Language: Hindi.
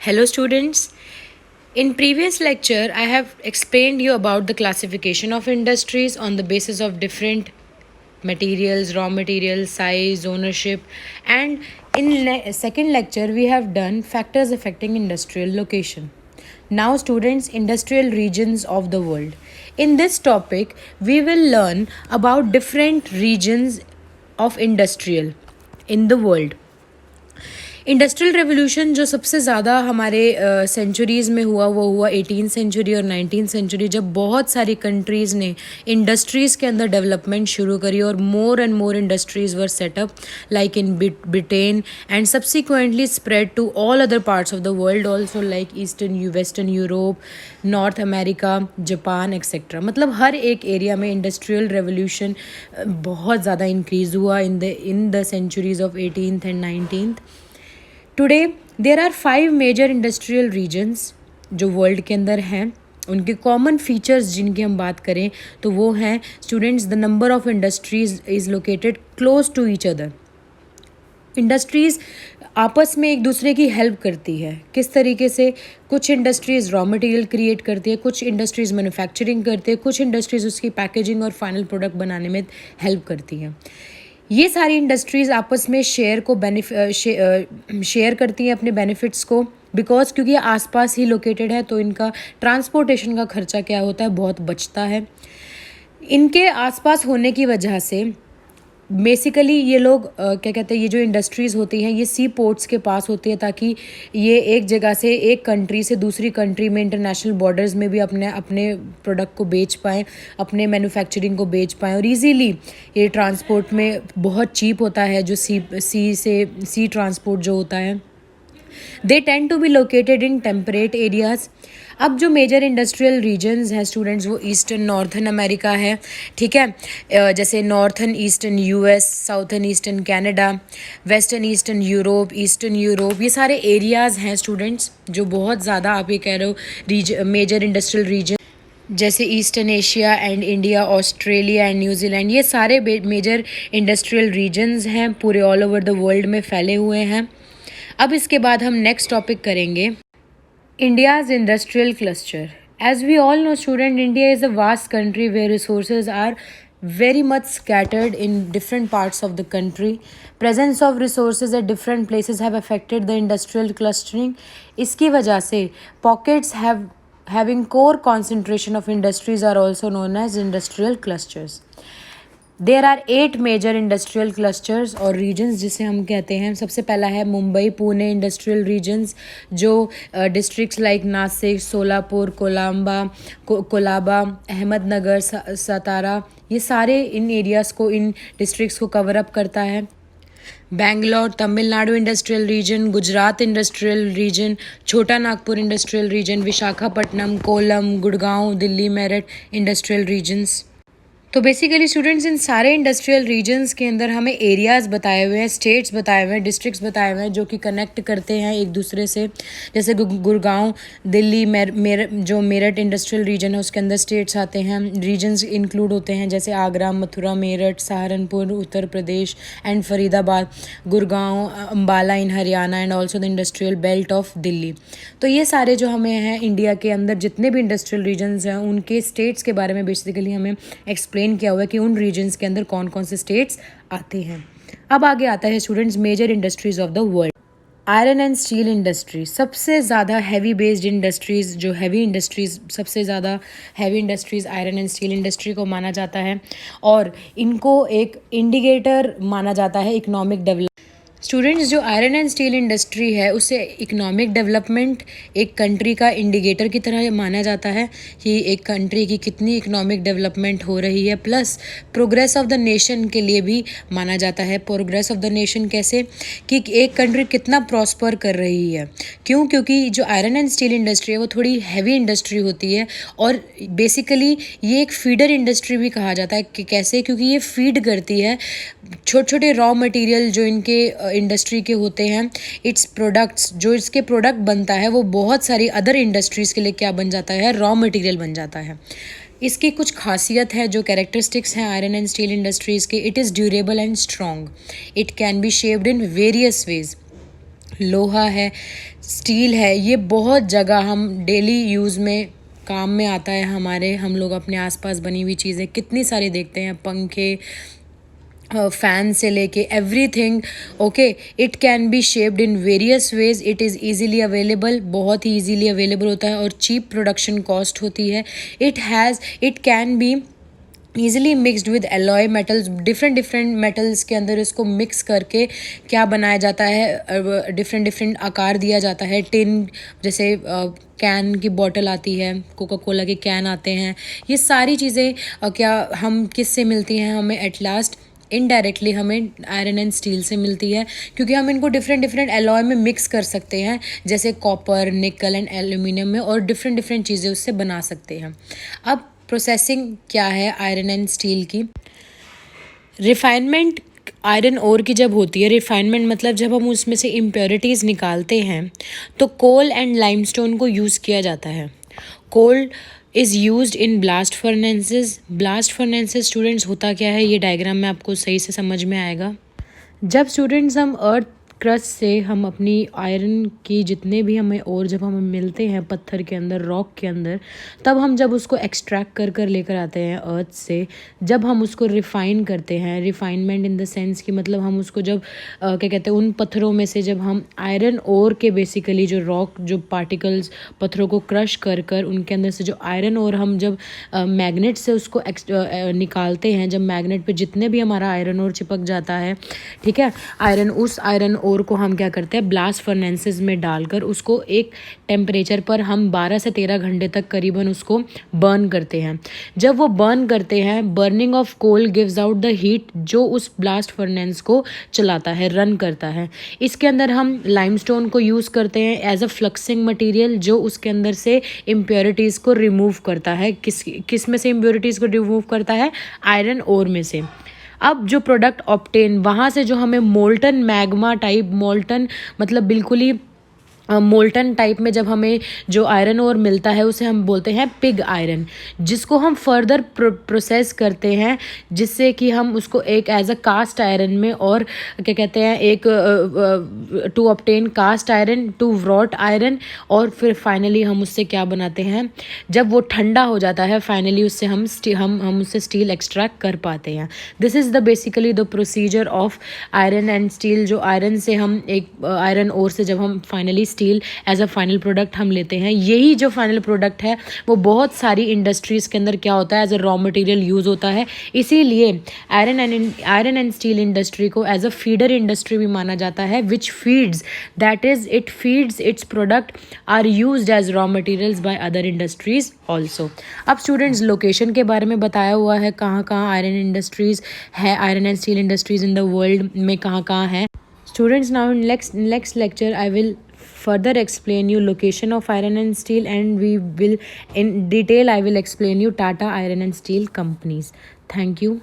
Hello students. In previous lecture I have explained you about the classification of industries on the basis of different materials, raw materials, size, ownership, and in second lecture we have done factors affecting industrial location. Now students, industrial regions of the world. In this topic we will learn about different regions of industrial in the world. Industrial revolution जो सबसे ज़्यादा हमारे सेंचुरीज़ में हुआ वो हुआ 18 सेंचुरी और 19 सेंचुरी, जब बहुत सारी कंट्रीज़ ने इंडस्ट्रीज़ के अंदर डेवलपमेंट शुरू करी और more and more industries were set up like in Britain and subsequently spread to all other parts of the world also like western Europe, North America, Japan etcetera. मतलब हर एक एरिया में इंडस्ट्रियल रेवोल्यूशन बहुत ज़्यादा इंक्रीज़ हुआ in the centuries of 18th and 19th. Today there are 5 major industrial regions जो वर्ल्ड के अंदर हैं. उनके कॉमन फीचर्स जिनकी हम बात करें तो वो हैं students, the number of industries is located close to each other. Industries आपस में एक दूसरे की हेल्प करती है. किस तरीके से? कुछ इंडस्ट्रीज़ रॉ मटेरियल क्रिएट करती है, कुछ इंडस्ट्रीज़ मैन्युफैक्चरिंग करती है, कुछ इंडस्ट्रीज़ उसकी पैकेजिंग और फाइनल प्रोडक्ट बनाने में हेल्प करती हैं. ये सारी इंडस्ट्रीज़ आपस में शेयर करती हैं अपने बेनिफिट्स को, बिकॉज क्योंकि ये आसपास ही लोकेटेड है तो इनका ट्रांसपोर्टेशन का खर्चा क्या होता है, बहुत बचता है. इनके आसपास होने की वजह से बेसिकली ये लोग क्या कहते हैं, ये जो इंडस्ट्रीज़ होती हैं ये सी पोर्ट्स के पास होती है ताकि ये एक जगह से, एक कंट्री से दूसरी कंट्री में, इंटरनेशनल बॉर्डर्स में भी अपने अपने प्रोडक्ट को बेच पाएँ, अपने मैन्युफैक्चरिंग को बेच पाएँ. और इजीली ये ट्रांसपोर्ट में बहुत चीप होता है जो सी ट्रांसपोर्ट जो होता है. They tend to be located in temperate areas. अब जो मेजर इंडस्ट्रियल रीजन्स हैं स्टूडेंट्स वो ईस्टर्न नॉर्थन अमेरिका है, ठीक है, जैसे northern eastern US, southern eastern Canada, western eastern eastern Europe, ये सारे एरियाज़ हैं स्टूडेंट्स जो बहुत ज़्यादा आप ये कह रहे हो मेजर इंडस्ट्रियल रीजन, जैसे eastern Asia and India, Australia and New Zealand, ये सारे मेजर इंडस्ट्रियल रीजन्स हैं, पूरे ऑल ओवर द वर्ल्ड में फैले हुए हैं. अब इसके बाद हम नेक्स्ट टॉपिक करेंगे India's industrial cluster. As we all know student, India is a vast country where resources are very much scattered in different parts of the country. Presence of resources at different places have affected the industrial clustering. इसकी वजह से pockets having core concentration of industries are also known as industrial clusters. There are 8 major industrial clusters और रीजन्स जिसे हम कहते हैं. सबसे पहला है मुंबई पुणे इंडस्ट्रियल रीजन्स, जो डिस्ट्रिक्ट्स लाइक नासिक, सोलापुर, कोलाबा, अहमदनगर, सतारा, ये सारे इन एरियाज़ को, इन डिस्ट्रिक्ट्स को कवर अप करता है. Bangalore Tamil Nadu industrial region, Gujarat industrial region, Chota Nagpur industrial region, Visakhapatnam, Kollam, Gurgaon, Delhi, Meerut industrial regions. तो बेसिकली स्टूडेंट्स इन सारे इंडस्ट्रियल रीजन्स के अंदर हमें एरियाज़ बताए हुए हैं, स्टेट्स बताए हुए हैं, डिस्ट्रिक्ट्स बताए हुए हैं जो कि कनेक्ट करते हैं एक दूसरे से. जैसे गुड़गांव, दिल्ली, जो मेरठ इंडस्ट्रियल रीजन है उसके अंदर स्टेट्स आते हैं, रीजन्स इंक्लूड होते हैं जैसे Agra, Mathura, Meerut, Saharanpur Uttar Pradesh and Faridabad, Gurgaon, Ambala in Haryana and also the industrial belt of Delhi. तो ये सारे जो हमें हैं इंडिया के अंदर जितने भी इंडस्ट्रियल रीजन्स हैं उनके स्टेट्स के बारे में बेसिकली हमें एक्सप्लेन किया हुआ है कि उन रीजन्स के अंदर कौन कौन से स्टेट्स आते हैं. अब आगे आता है students major industries of the world. Iron and steel industry सबसे ज़्यादा हैवी बेस्ड इंडस्ट्रीज़, जो हैवी इंडस्ट्रीज़, सबसे ज़्यादा heavy industries iron and steel industry को माना जाता है और इनको एक इंडिकेटर माना जाता है इकोनॉमिक डेवलपमेंट. स्टूडेंट्स जो आयरन एंड स्टील इंडस्ट्री है उसे इकोनॉमिक डेवलपमेंट, एक कंट्री का इंडिकेटर की तरह माना जाता है कि एक कंट्री की कितनी इकोनॉमिक डेवलपमेंट हो रही है, plus progress of the nation के लिए भी माना जाता है. प्रोग्रेस ऑफ द नेशन कैसे? कि एक कंट्री कितना प्रॉस्पर कर रही है. क्यों? क्योंकि जो आयरन एंड स्टील इंडस्ट्री है वो थोड़ी हैवी इंडस्ट्री होती है और बेसिकली ये एक फीडर इंडस्ट्री भी कहा जाता है. कि कैसे? क्योंकि ये फीड करती है छोटे छोटे रॉ मटेरियल जो इनके इंडस्ट्री के होते हैं, इट्स प्रोडक्ट्स, जो इसके प्रोडक्ट बनता है वो बहुत सारी अदर इंडस्ट्रीज़ के लिए क्या बन जाता है, रॉ मटेरियल बन जाता है. इसकी कुछ खासियत है, जो कैरेक्टरिस्टिक्स हैं आयरन एंड स्टील इंडस्ट्रीज़ के. It is durable and strong, it can be shaped in various ways. लोहा है, स्टील है, ये बहुत जगह हम डेली यूज़ में काम में आता है हमारे। हम लोग अपने आसपास बनी हुई चीज़ें कितनी सारी देखते हैं, पंखे, फैन से लेके everything. Okay, it can be shaped in various ways, it is easily available, बहुत ही ईजीली अवेलेबल होता है और चीप प्रोडक्शन कॉस्ट होती है। It can be easily mixed with alloy metals, different different metals के अंदर इसको मिक्स करके क्या बनाया जाता है, डिफरेंट डिफरेंट आकार दिया जाता है। टिन, जैसे कैन की बॉटल आती है, कोका कोला के कैन आते हैं, ये सारी चीज़ें क्या हम किस से मिलती हैं हमें? एट लास्ट इनडायरेक्टली हमें आयरन एंड स्टील से मिलती है, क्योंकि हम इनको डिफरेंट डिफरेंट एलॉय में मिक्स कर सकते हैं, जैसे कॉपर, निकल एंड एल्यूमिनियम में, और डिफरेंट डिफरेंट चीज़ें उससे बना सकते हैं। अब प्रोसेसिंग क्या है आयरन एंड स्टील की? रिफाइनमेंट आयरन ओर की जब होती है, रिफाइनमेंट मतलब जब हम उसमें से इम्प्योरिटीज़ निकालते हैं, तो कोल एंड लाइमस्टोन को यूज़ किया जाता है। Coal is used in blast furnaces. Blast furnaces students होता क्या है, ये डायग्राम में आपको सही से समझ में आएगा। जब स्टूडेंट्स हम अर्थ क्रस्ट से हम अपनी आयरन की जितने भी हमें और जब हमें मिलते हैं पत्थर के अंदर, रॉक के अंदर, तब हम जब उसको एक्सट्रैक्ट कर कर लेकर आते हैं अर्थ से, जब हम उसको रिफ़ाइन करते हैं, रिफ़ाइनमेंट इन द सेंस कि मतलब हम उसको जब क्या कहते हैं, उन पत्थरों में से जब हम आयरन ओर के बेसिकली जो रॉक, जो पार्टिकल्स पत्थरों को क्रश कर कर उनके अंदर से जो आयरन ओर हम जब मैग्नेट से उसको निकालते हैं, जब मैग्नेट पे जितने भी हमारा आयरन ओर चिपक जाता है, ठीक है, उस आयरन ओर को हम क्या करते हैं, ब्लास्ट फर्नेसेस में डालकर उसको एक टेम्परेचर पर हम 12 से 13 घंटे तक करीबन उसको बर्न करते हैं। जब वो बर्न करते हैं, burning of coal gives out the heat जो उस ब्लास्ट फर्नेस को चलाता है, रन करता है। इसके अंदर हम लाइमस्टोन को यूज़ करते हैं एज अ फ्लक्सिंग मटेरियल, जो उसके अंदर से इम्प्योरिटीज़ को रिमूव करता है। किस में से इम्प्योरिटीज़ को रिमूव करता है? आयरन ओर में से। अब जो प्रोडक्ट ऑब्टेन, वहाँ से जो हमें मोल्टन मैग्मा टाइप, मोल्टन मतलब बिल्कुल ही मोल्टन टाइप में जब हमें जो आयरन ओर मिलता है उसे हम बोलते हैं पिग आयरन, जिसको हम फर्दर प्रोसेस करते हैं, जिससे कि हम उसको एक एज अ कास्ट आयरन में, और क्या कहते हैं, एक to obtain cast iron, to wrought iron, और फिर फाइनली हम उससे क्या बनाते हैं, जब वो ठंडा हो जाता है फाइनली उससे हम उससे स्टील एक्सट्रैक्ट कर पाते हैं। This is the basically the procedure of iron and steel. जो आयरन से हम एक आयरन ओर से जब हम finally steel as a final product हम लेते हैं, यही जो फाइनल प्रोडक्ट है वो बहुत सारी इंडस्ट्रीज़ के अंदर क्या होता है, as a raw material use होता है। इसीलिए आयरन एंड स्टील इंडस्ट्री को एज अ फीडर इंडस्ट्री भी माना जाता है, which feeds, that is it feeds its product are used as raw materials by other industries also. अब स्टूडेंट्स लोकेशन के बारे में बताया हुआ है, कहाँ कहाँ आयरन इंडस्ट्रीज है, iron and steel industries in the world में कहाँ कहाँ है। Students, now in next lecture I will further explain you location of iron and steel, and we will in detail I will explain you Tata Iron and Steel companies. Thank you.